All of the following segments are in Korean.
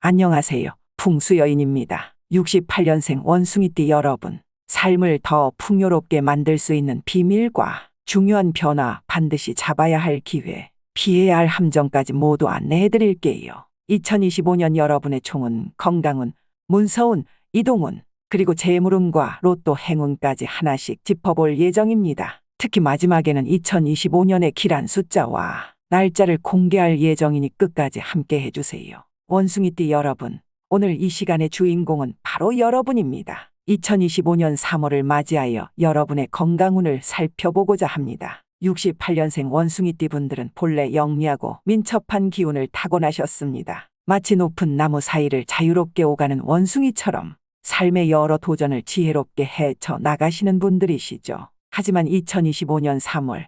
안녕하세요. 풍수여인입니다. 68년생 원숭이띠 여러분. 삶을 더 풍요롭게 만들 수 있는 비밀과 중요한 변화, 반드시 잡아야 할 기회, 피해야 할 함정까지 모두 안내해 드릴게요. 2025년 여러분의 총운, 건강운, 문서운, 이동운, 그리고 재물운과 로또 행운까지 하나씩 짚어볼 예정입니다. 특히 마지막에는 2025년의 길한 숫자와 날짜를 공개할 예정이니 끝까지 함께 해주세요. 원숭이띠 여러분, 오늘 이 시간의 주인공은 바로 여러분입니다. 2025년 3월을 맞이하여 여러분의 건강운을 살펴보고자 합니다. 68년생 원숭이띠 분들은 본래 영리하고 민첩한 기운을 타고나셨습니다. 마치 높은 나무 사이를 자유롭게 오가는 원숭이처럼 삶의 여러 도전을 지혜롭게 헤쳐 나가시는 분들이시죠. 하지만 2025년 3월,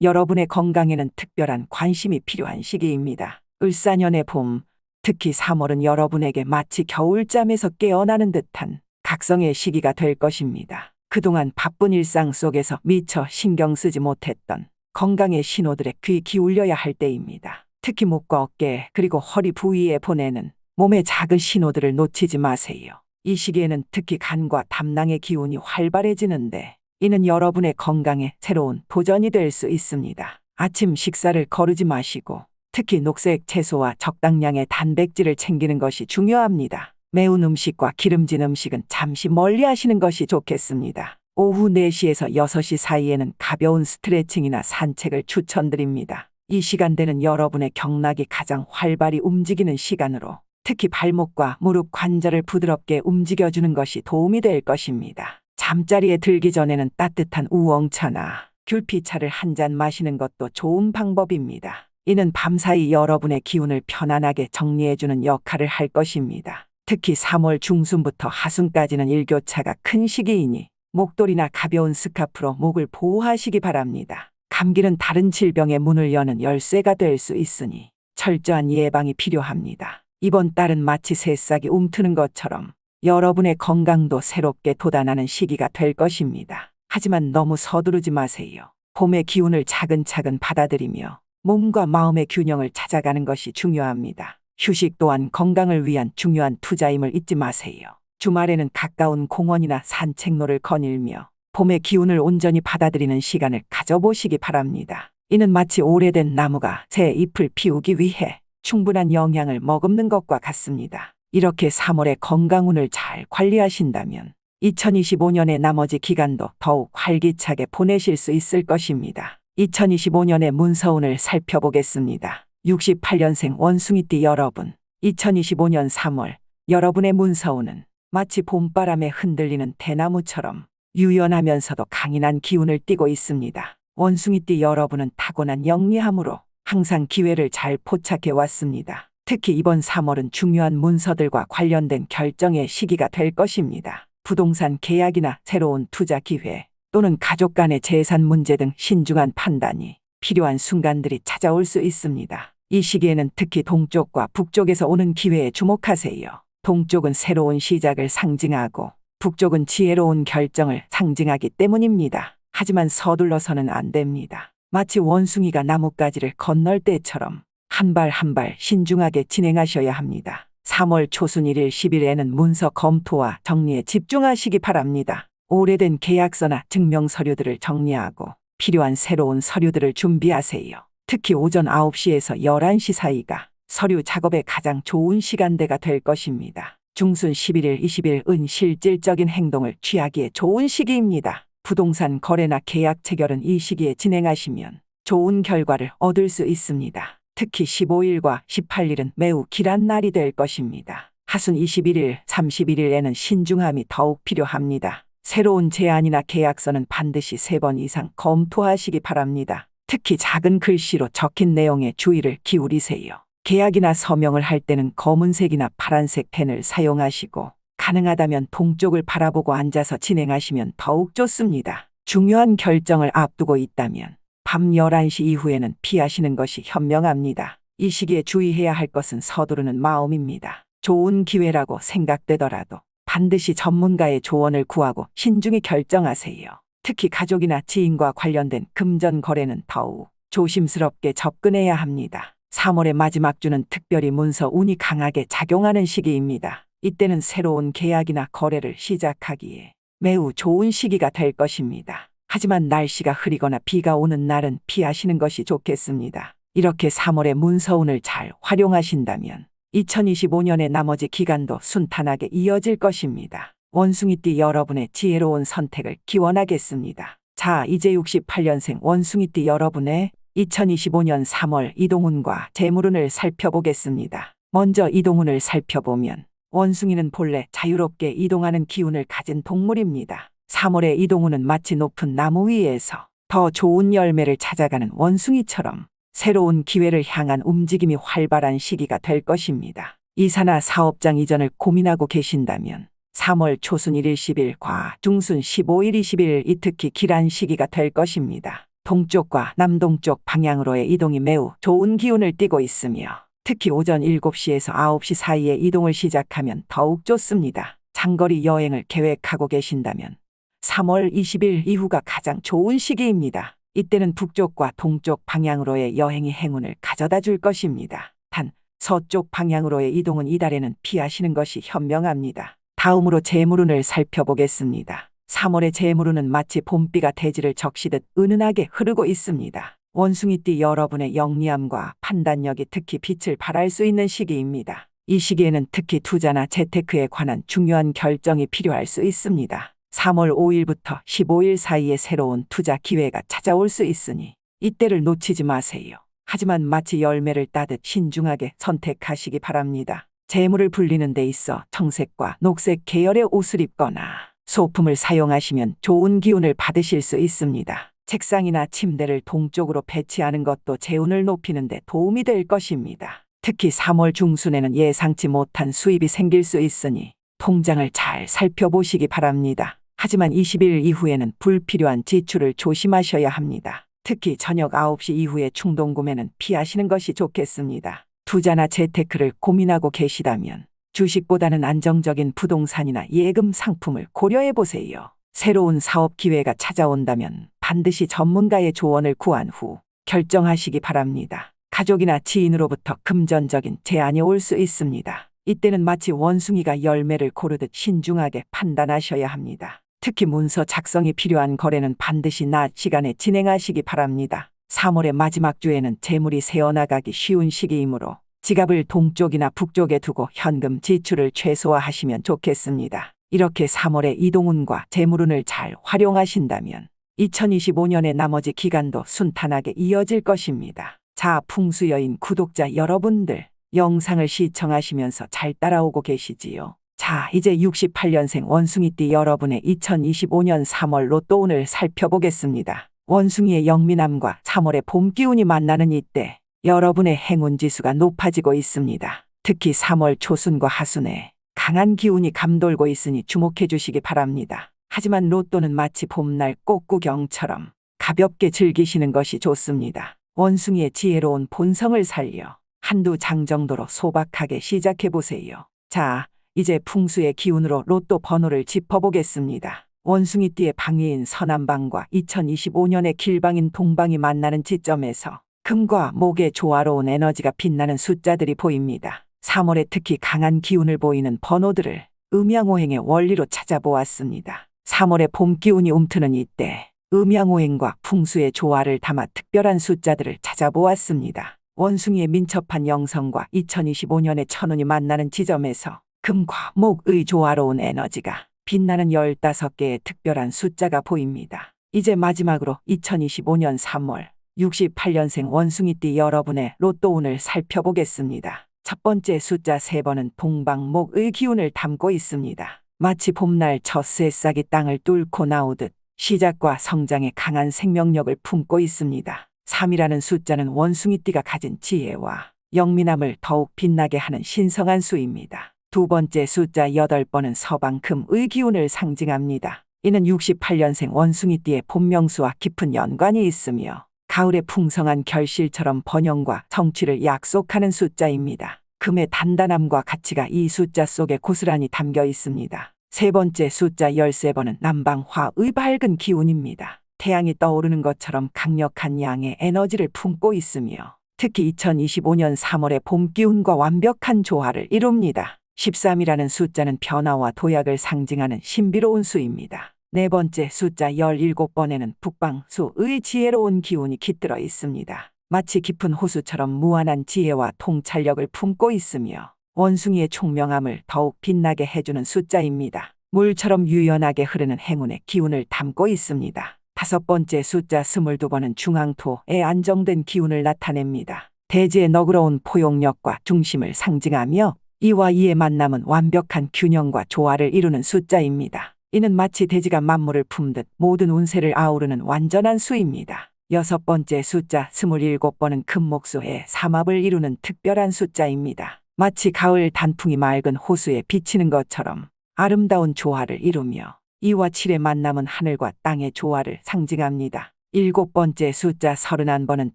여러분의 건강에는 특별한 관심이 필요한 시기입니다. 을사년의 봄, 특히 3월은 여러분에게 마치 겨울잠에서 깨어나는 듯한 각성의 시기가 될 것입니다. 그동안 바쁜 일상 속에서 미처 신경 쓰지 못했던 건강의 신호들에 귀 기울여야 할 때입니다. 특히 목과 어깨 그리고 허리 부위에 보내는 몸의 작은 신호들을 놓치지 마세요. 이 시기에는 특히 간과 담낭의 기운이 활발해지는데 이는 여러분의 건강에 새로운 도전이 될 수 있습니다. 아침 식사를 거르지 마시고 특히 녹색 채소와 적당량의 단백질을 챙기는 것이 중요합니다. 매운 음식과 기름진 음식은 잠시 멀리 하시는 것이 좋겠습니다. 오후 4시에서 6시 사이에는 가벼운 스트레칭이나 산책을 추천드립니다. 이 시간대는 여러분의 경락이 가장 활발히 움직이는 시간으로 특히 발목과 무릎 관절을 부드럽게 움직여주는 것이 도움이 될 것입니다. 잠자리에 들기 전에는 따뜻한 우엉차나 귤피차를 한 잔 마시는 것도 좋은 방법입니다. 이는 밤사이 여러분의 기운을 편안하게 정리해주는 역할을 할 것입니다. 특히 3월 중순부터 하순까지는 일교차가 큰 시기이니 목도리나 가벼운 스카프로 목을 보호하시기 바랍니다. 감기는 다른 질병의 문을 여는 열쇠가 될 수 있으니 철저한 예방이 필요합니다. 이번 달은 마치 새싹이 움트는 것처럼 여러분의 건강도 새롭게 돋아나는 시기가 될 것입니다. 하지만 너무 서두르지 마세요. 봄의 기운을 차근차근 받아들이며 몸과 마음의 균형을 찾아가는 것이 중요합니다. 휴식 또한 건강을 위한 중요한 투자임을 잊지 마세요. 주말에는 가까운 공원이나 산책로를 거닐며 봄의 기운을 온전히 받아들이는 시간을 가져보시기 바랍니다. 이는 마치 오래된 나무가 새 잎을 피우기 위해 충분한 영양을 머금는 것과 같습니다. 이렇게 3월의 건강운을 잘 관리하신다면 2025년의 나머지 기간도 더욱 활기차게 보내실 수 있을 것입니다. 2025년의 문서운을 살펴보겠습니다. 68년생 원숭이띠 여러분, 2025년 3월, 여러분의 문서운은 마치 봄바람에 흔들리는 대나무처럼 유연하면서도 강인한 기운을 띠고 있습니다. 원숭이띠 여러분은 타고난 영리함으로 항상 기회를 잘 포착해 왔습니다. 특히 이번 3월은 중요한 문서들과 관련된 결정의 시기가 될 것입니다. 부동산 계약이나 새로운 투자 기회 또는 가족 간의 재산 문제 등 신중한 판단이 필요한 순간들이 찾아올 수 있습니다. 이 시기에는 특히 동쪽과 북쪽에서 오는 기회에 주목하세요. 동쪽은 새로운 시작을 상징하고 북쪽은 지혜로운 결정을 상징하기 때문입니다. 하지만 서둘러서는 안 됩니다. 마치 원숭이가 나뭇가지를 건널 때처럼 한 발 한 발 신중하게 진행하셔야 합니다. 3월 초순 1일 10일에는 문서 검토와 정리에 집중하시기 바랍니다. 오래된 계약서나 증명 서류들을 정리하고 필요한 새로운 서류들을 준비하세요. 특히 오전 9시에서 11시 사이가 서류 작업에 가장 좋은 시간대가 될 것입니다. 중순 11일 20일은 실질적인 행동을 취하기에 좋은 시기입니다. 부동산 거래나 계약 체결은 이 시기에 진행하시면 좋은 결과를 얻을 수 있습니다. 특히 15일과 18일은 매우 길한 날이 될 것입니다. 하순 21일, 31일에는 신중함이 더욱 필요합니다. 새로운 제안이나 계약서는 반드시 3번 이상 검토하시기 바랍니다. 특히 작은 글씨로 적힌 내용에 주의를 기울이세요. 계약이나 서명을 할 때는 검은색이나 파란색 펜을 사용하시고 가능하다면 동쪽을 바라보고 앉아서 진행하시면 더욱 좋습니다. 중요한 결정을 앞두고 있다면 밤 11시 이후에는 피하시는 것이 현명합니다. 이 시기에 주의해야 할 것은 서두르는 마음입니다. 좋은 기회라고 생각되더라도 반드시 전문가의 조언을 구하고 신중히 결정하세요. 특히 가족이나 지인과 관련된 금전 거래는 더욱 조심스럽게 접근해야 합니다. 3월의 마지막 주는 특별히 문서 운이 강하게 작용하는 시기입니다. 이때는 새로운 계약이나 거래를 시작하기에 매우 좋은 시기가 될 것입니다. 하지만 날씨가 흐리거나 비가 오는 날은 피하시는 것이 좋겠습니다. 이렇게 3월의 문서운을 잘 활용하신다면 2025년의 나머지 기간도 순탄하게 이어질 것입니다. 원숭이띠 여러분의 지혜로운 선택을 기원하겠습니다. 자, 이제 68년생 원숭이띠 여러분의 2025년 3월 이동운과 재물운을 살펴보겠습니다. 먼저 이동운을 살펴보면 원숭이는 본래 자유롭게 이동하는 기운을 가진 동물입니다. 3월의 이동운은 마치 높은 나무 위에서 더 좋은 열매를 찾아가는 원숭이처럼 새로운 기회를 향한 움직임이 활발한 시기가 될 것입니다. 이사나 사업장 이전을 고민하고 계신다면 3월 초순 1일 10일 과 중순 15일 20일 이 특히 길한 시기가 될 것입니다. 동쪽과 남동쪽 방향으로의 이동이 매우 좋은 기운을 띠고 있으며 특히 오전 7시에서 9시 사이에 이동을 시작하면 더욱 좋습니다. 장거리 여행을 계획하고 계신다면 3월 20일 이후가 가장 좋은 시기입니다. 이때는 북쪽과 동쪽 방향으로의 여행이 행운을 가져다 줄 것입니다. 단, 서쪽 방향으로의 이동은 이달에는 피하시는 것이 현명합니다. 다음으로 재물운을 살펴보겠습니다. 3월의 재물운은 마치 봄비가 대지를 적시듯 은은하게 흐르고 있습니다. 원숭이띠 여러분의 영리함과 판단력이 특히 빛을 발할 수 있는 시기입니다. 이 시기에는 특히 투자나 재테크에 관한 중요한 결정이 필요할 수 있습니다. 3월 5일부터 15일 사이에 새로운 투자 기회가 찾아올 수 있으니 이때를 놓치지 마세요. 하지만 마치 열매를 따듯 신중하게 선택하시기 바랍니다. 재물을 불리는 데 있어 청색과 녹색 계열의 옷을 입거나 소품을 사용하시면 좋은 기운을 받으실 수 있습니다. 책상이나 침대를 동쪽으로 배치하는 것도 재운을 높이는 데 도움이 될 것입니다. 특히 3월 중순에는 예상치 못한 수입이 생길 수 있으니 통장을 잘 살펴보시기 바랍니다. 하지만 20일 이후에는 불필요한 지출을 조심하셔야 합니다. 특히 저녁 9시 이후의 충동구매는 피하시는 것이 좋겠습니다. 투자나 재테크를 고민하고 계시다면 주식보다는 안정적인 부동산이나 예금 상품을 고려해 보세요. 새로운 사업 기회가 찾아온다면 반드시 전문가의 조언을 구한 후 결정하시기 바랍니다. 가족이나 지인으로부터 금전적인 제안이 올 수 있습니다. 이때는 마치 원숭이가 열매를 고르듯 신중하게 판단하셔야 합니다. 특히 문서 작성이 필요한 거래는 반드시 낮 시간에 진행하시기 바랍니다. 3월의 마지막 주에는 재물이 새어나가기 쉬운 시기이므로 지갑을 동쪽이나 북쪽에 두고 현금 지출을 최소화하시면 좋겠습니다. 이렇게 3월의 이동운과 재물운을 잘 활용하신다면 2025년의 나머지 기간도 순탄하게 이어질 것입니다. 자, 풍수여인 구독자 여러분들, 영상을 시청하시면서 잘 따라오고 계시지요? 자, 이제 68년생 원숭이띠 여러분의 2025년 3월 로또운을 살펴보겠습니다. 원숭이의 영민함과 3월의 봄 기운이 만나는 이때 여러분의 행운지수가 높아지고 있습니다. 특히 3월 초순과 하순에 강한 기운이 감돌고 있으니 주목해 주시기 바랍니다. 하지만 로또는 마치 봄날 꽃구경처럼 가볍게 즐기시는 것이 좋습니다. 원숭이의 지혜로운 본성을 살려 한두 장 정도로 소박하게 시작해 보세요. 자, 이제 풍수의 기운으로 로또 번호를 짚어보겠습니다. 원숭이띠의 방위인 서남방과 2025년의 길방인 동방이 만나는 지점에서 금과 목의 조화로운 에너지가 빛나는 숫자들이 보입니다. 3월에 특히 강한 기운을 보이는 번호들을 음양오행의 원리로 찾아보았습니다. 3월의 봄 기운이 움트는 이때 음양오행과 풍수의 조화를 담아 특별한 숫자들을 찾아보았습니다. 원숭이의 민첩한 영성과 2025년의 천운이 만나는 지점에서 금과 목의 조화로운 에너지가 빛나는 15개의 특별한 숫자가 보입니다. 이제 마지막으로 2025년 3월 68년생 원숭이띠 여러분의 로또운을 살펴보겠습니다. 첫 번째 숫자 3번은 동방목의 기운을 담고 있습니다. 마치 봄날 첫 새싹이 땅을 뚫고 나오듯 시작과 성장에 강한 생명력을 품고 있습니다. 3이라는 숫자는 원숭이띠가 가진 지혜와 영민함을 더욱 빛나게 하는 신성한 수입니다. 두 번째 숫자 8번은 서방금의 기운을 상징합니다. 이는 68년생 원숭이띠의 본명수와 깊은 연관이 있으며 가을의 풍성한 결실처럼 번영과 성취를 약속하는 숫자입니다. 금의 단단함과 가치가 이 숫자 속에 고스란히 담겨 있습니다. 세 번째 숫자 13번은 남방화의 밝은 기운입니다. 태양이 떠오르는 것처럼 강력한 양의 에너지를 품고 있으며 특히 2025년 3월의 봄 기운과 완벽한 조화를 이룹니다. 13이라는 숫자는 변화와 도약을 상징하는 신비로운 수입니다. 네 번째 숫자 17번에는 북방수의 지혜로운 기운이 깃들어 있습니다. 마치 깊은 호수처럼 무한한 지혜와 통찰력을 품고 있으며 원숭이의 총명함을 더욱 빛나게 해주는 숫자입니다. 물처럼 유연하게 흐르는 행운의 기운을 담고 있습니다. 다섯 번째 숫자 22번은 중앙토의 안정된 기운을 나타냅니다. 대지의 너그러운 포용력과 중심을 상징하며 이와 이의 만남은 완벽한 균형과 조화를 이루는 숫자입니다. 이는 마치 대지가 만물을 품듯 모든 운세를 아우르는 완전한 수입니다. 여섯 번째 숫자 27번은 금목수의 삼합을 이루는 특별한 숫자입니다. 마치 가을 단풍이 맑은 호수에 비치는 것처럼 아름다운 조화를 이루며 이와 7의 만남은 하늘과 땅의 조화를 상징합니다. 일곱 번째 숫자 31번은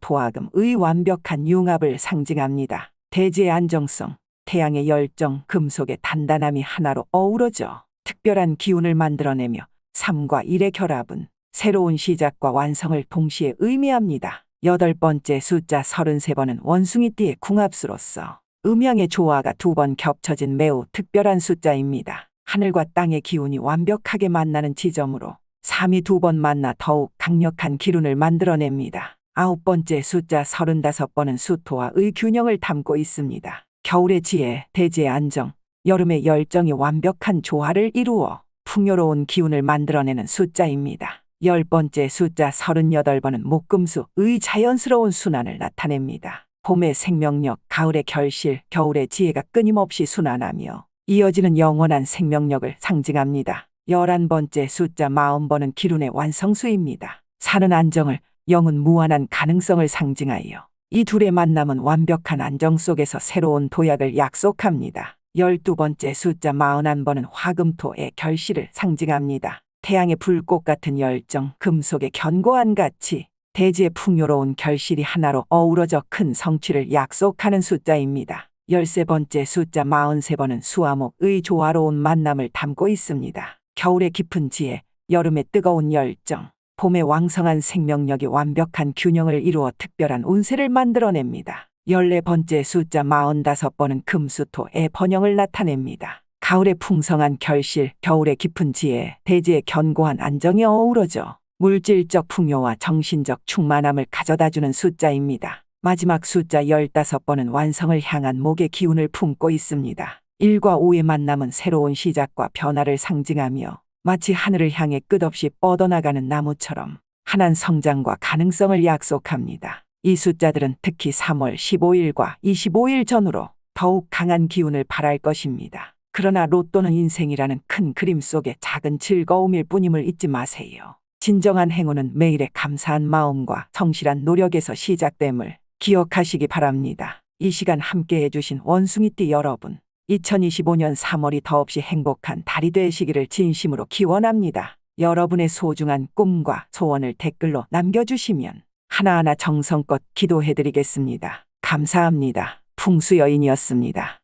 토화금의 완벽한 융합을 상징합니다. 대지의 안정성, 태양의 열정, 금속의 단단함이 하나로 어우러져 특별한 기운을 만들어내며 3과 1의 결합은 새로운 시작과 완성을 동시에 의미합니다. 여덟 번째 숫자 33번은 원숭이띠의 궁합수로서 음양의 조화가 2번 겹쳐진 매우 특별한 숫자입니다. 하늘과 땅의 기운이 완벽하게 만나는 지점으로 3이 2번 만나 더욱 강력한 기운을 만들어냅니다. 아홉 번째 숫자 35번은 수토와의 균형을 담고 있습니다. 겨울의 지혜, 대지의 안정, 여름의 열정이 완벽한 조화를 이루어 풍요로운 기운을 만들어내는 숫자입니다. 열 번째 숫자 38번은 목금수의 자연스러운 순환을 나타냅니다. 봄의 생명력, 가을의 결실, 겨울의 지혜가 끊임없이 순환하며 이어지는 영원한 생명력을 상징합니다. 11번째 숫자 40번은 기운의 완성수입니다. 사는 안정을, 영은 무한한 가능성을 상징하여 이 둘의 만남은 완벽한 안정 속에서 새로운 도약을 약속합니다. 12번째 숫자 41번은 화금토의 결실을 상징합니다. 태양의 불꽃 같은 열정, 금속의 견고한 가치, 대지의 풍요로운 결실이 하나로 어우러져 큰 성취를 약속하는 숫자입니다. 13번째 숫자 43번은 수화목의 조화로운 만남을 담고 있습니다. 겨울의 깊은 지혜, 여름의 뜨거운 열정, 봄의 왕성한 생명력이 완벽한 균형을 이루어 특별한 운세를 만들어냅니다. 14번째 숫자 45번은 금수토의 번영을 나타냅니다. 가을의 풍성한 결실, 겨울의 깊은 지혜, 대지의 견고한 안정이 어우러져 물질적 풍요와 정신적 충만함을 가져다주는 숫자입니다. 마지막 숫자 15번은 완성을 향한 목의 기운을 품고 있습니다. 1과 5의 만남은 새로운 시작과 변화를 상징하며 마치 하늘을 향해 끝없이 뻗어나가는 나무처럼 환한 성장과 가능성을 약속합니다. 이 숫자들은 특히 3월 15일과 25일 전후로 더욱 강한 기운을 발할 것입니다. 그러나 로또는 인생이라는 큰 그림 속의 작은 즐거움일 뿐임을 잊지 마세요. 진정한 행운은 매일의 감사한 마음과 성실한 노력에서 시작됨을 기억하시기 바랍니다. 이 시간 함께 해주신 원숭이띠 여러분, 2025년 3월이 더없이 행복한 달이 되시기를 진심으로 기원합니다. 여러분의 소중한 꿈과 소원을 댓글로 남겨주시면 하나하나 정성껏 기도해드리겠습니다. 감사합니다. 풍수여인이었습니다.